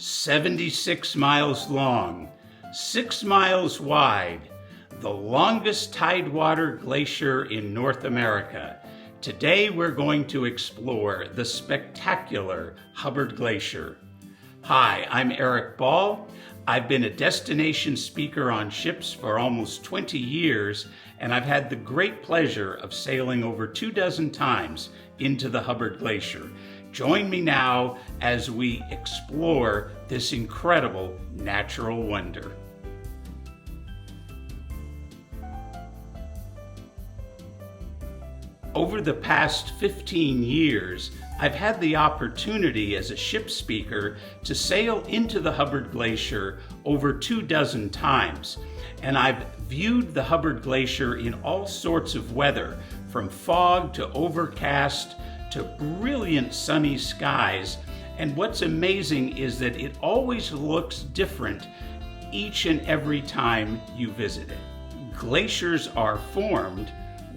76 miles long, 6 miles wide, the longest tidewater glacier in North America. Today we're going to explore the spectacular Hubbard Glacier. Hi, I'm Eric Ball. I've been a destination speaker on ships for almost 20 years, and I've had the great pleasure of sailing over 24 times into the Hubbard Glacier. Join me now as we explore this incredible natural wonder. Over the past 15 years, I've had the opportunity as a ship speaker to sail into the Hubbard Glacier over 24 times. And I've viewed the Hubbard Glacier in all sorts of weather, from fog to overcast to brilliant sunny skies. And what's amazing is that it always looks different each and every time you visit it. Glaciers are formed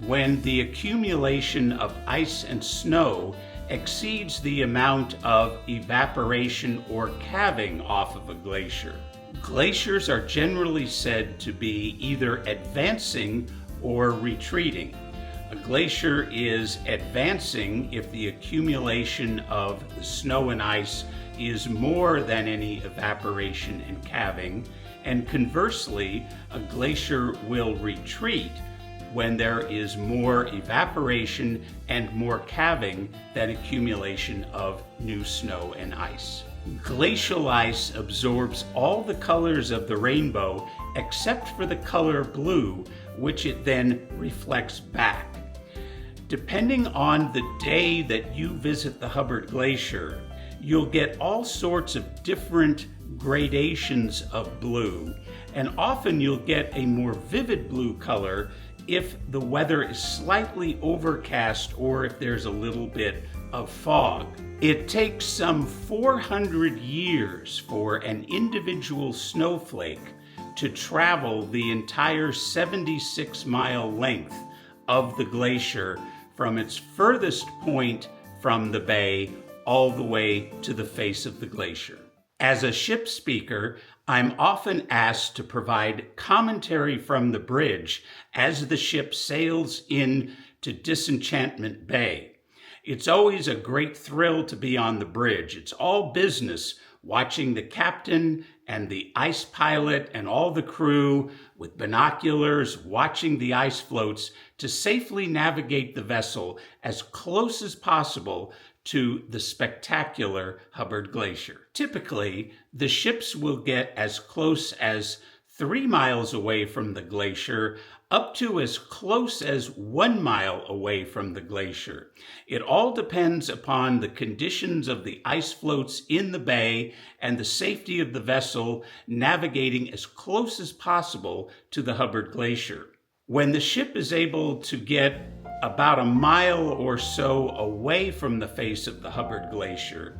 when the accumulation of ice and snow exceeds the amount of evaporation or calving off of a glacier. Glaciers are generally said to be either advancing or retreating. A glacier is advancing if the accumulation of the snow and ice is more than any evaporation and calving, and conversely, a glacier will retreat when there is more evaporation and more calving than accumulation of new snow and ice. Glacial ice absorbs all the colors of the rainbow except for the color blue, which it then reflects back. Depending on the day that you visit the Hubbard Glacier, you'll get all sorts of different gradations of blue, and often you'll get a more vivid blue color if the weather is slightly overcast or if there's a little bit of fog. It takes some 400 years for an individual snowflake to travel the entire 76-mile length of the glacier from its furthest point from the bay all the way to the face of the glacier. As a ship speaker, I'm often asked to provide commentary from the bridge as the ship sails in to Disenchantment Bay. It's always a great thrill to be on the bridge. It's all business, watching the captain and the ice pilot and all the crew with binoculars watching the ice floats to safely navigate the vessel as close as possible to the spectacular Hubbard Glacier. Typically, the ships will get as close as 3 miles away from the glacier up to as close as 1 mile away from the glacier. It all depends upon the conditions of the ice floats in the bay and the safety of the vessel navigating as close as possible to the Hubbard Glacier. When the ship is able to get about a mile or so away from the face of the Hubbard Glacier,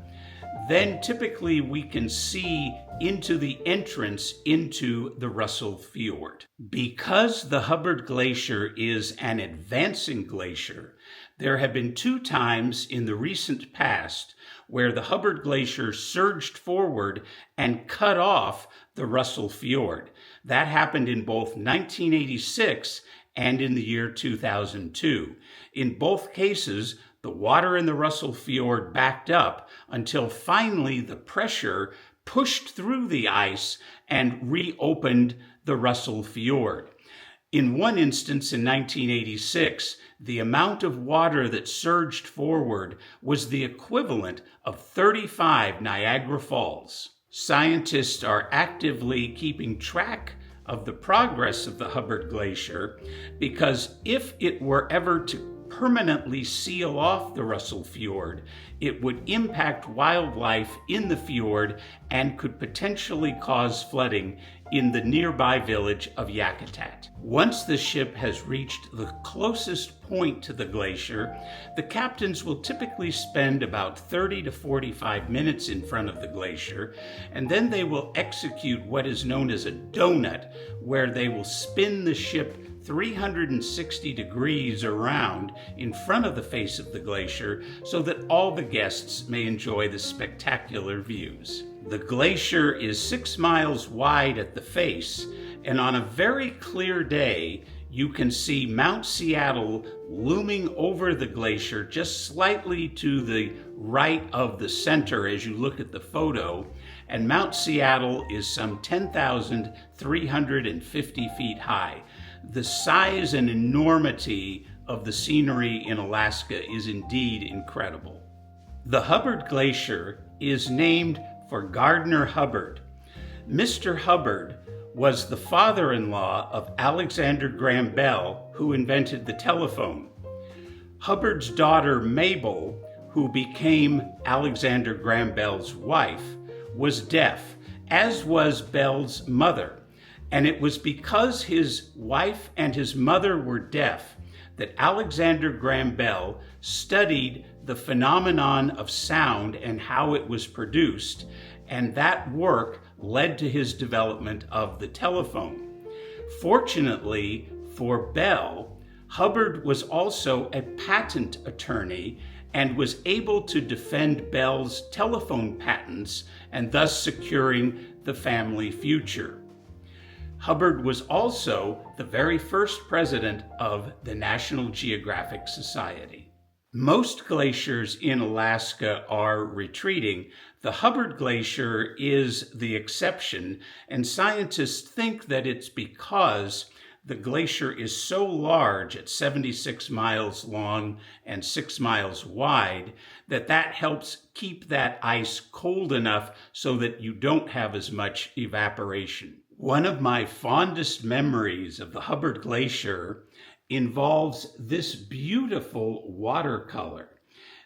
then typically we can see into the entrance into the Russell Fjord. Because the Hubbard Glacier is an advancing glacier, there have been 2 times in the recent past where the Hubbard Glacier surged forward and cut off the Russell Fjord. That happened in both 1986 and in the year 2002. In both cases, the water in the Russell Fjord backed up until finally the pressure pushed through the ice and reopened the Russell Fjord. In one instance in 1986, the amount of water that surged forward was the equivalent of 35 Niagara Falls. Scientists are actively keeping track of the progress of the Hubbard Glacier, because if it were ever to permanently seal off the Russell Fjord, it would impact wildlife in the fjord and could potentially cause flooding in the nearby village of Yakutat. Once the ship has reached the closest point to the glacier, the captains will typically spend about 30 to 45 minutes in front of the glacier, and then they will execute what is known as a donut, where they will spin the ship 360 degrees around in front of the face of the glacier so that all the guests may enjoy the spectacular views. The glacier is 6 miles wide at the face, and on a very clear day, you can see Mount Seattle looming over the glacier just slightly to the right of the center as you look at the photo. And Mount Seattle is some 10,350 feet high. The size and enormity of the scenery in Alaska is indeed incredible. The Hubbard Glacier is named for Gardner Hubbard. Mr. Hubbard was the father-in-law of Alexander Graham Bell, who invented the telephone. Hubbard's daughter Mabel, who became Alexander Graham Bell's wife, was deaf, as was Bell's mother. And it was because his wife and his mother were deaf that Alexander Graham Bell studied the phenomenon of sound and how it was produced, and that work led to his development of the telephone. Fortunately for Bell, Hubbard was also a patent attorney and was able to defend Bell's telephone patents and thus securing the family future. Hubbard was also the very first president of the National Geographic Society. Most glaciers in Alaska are retreating. The Hubbard Glacier is the exception, and scientists think that it's because the glacier is so large at 76 miles long and 6 miles wide that helps keep that ice cold enough so that you don't have as much evaporation. One of my fondest memories of the Hubbard Glacier involves this beautiful watercolor.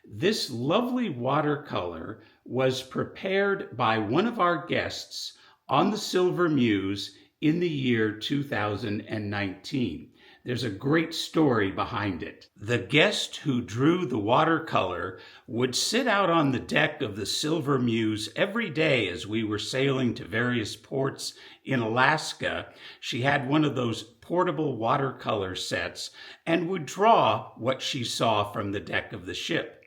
This lovely watercolor was prepared by one of our guests on the Silver Muse in the year 2019. There's a great story behind it. The guest who drew the watercolor would sit out on the deck of the Silver Muse every day as we were sailing to various ports in Alaska. She had one of those portable watercolor sets and would draw what she saw from the deck of the ship.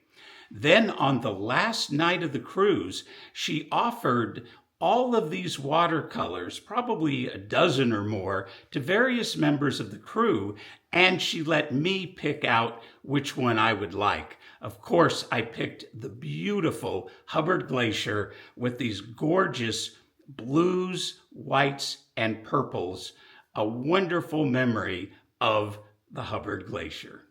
Then on the last night of the cruise, she offered all of these watercolors, probably a dozen or more, to various members of the crew, and she let me pick out which one I would like. Of course, I picked the beautiful Hubbard Glacier with these gorgeous blues, whites, and purples, a wonderful memory of the Hubbard Glacier.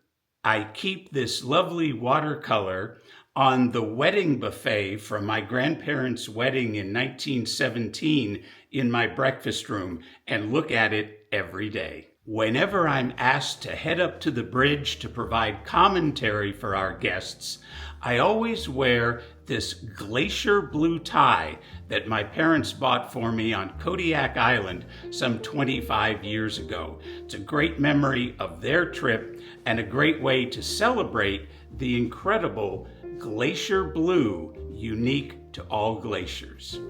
I keep this lovely watercolor on the wedding buffet from my grandparents' wedding in 1917 in my breakfast room and look at it every day. Whenever I'm asked to head up to the bridge to provide commentary for our guests, I always wear this glacier blue tie that my parents bought for me on Kodiak Island some 25 years ago. It's a great memory of their trip and a great way to celebrate the incredible glacier blue unique to all glaciers.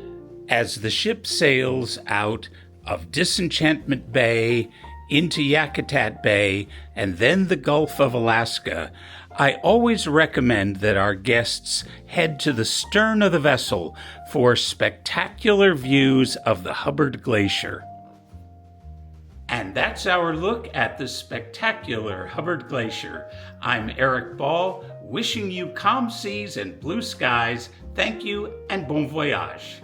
As the ship sails out of Disenchantment Bay into Yakutat Bay and then the Gulf of Alaska, I always recommend that our guests head to the stern of the vessel for spectacular views of the Hubbard Glacier. And that's our look at the spectacular Hubbard Glacier. I'm Eric Ball, wishing you calm seas and blue skies. Thank you and bon voyage.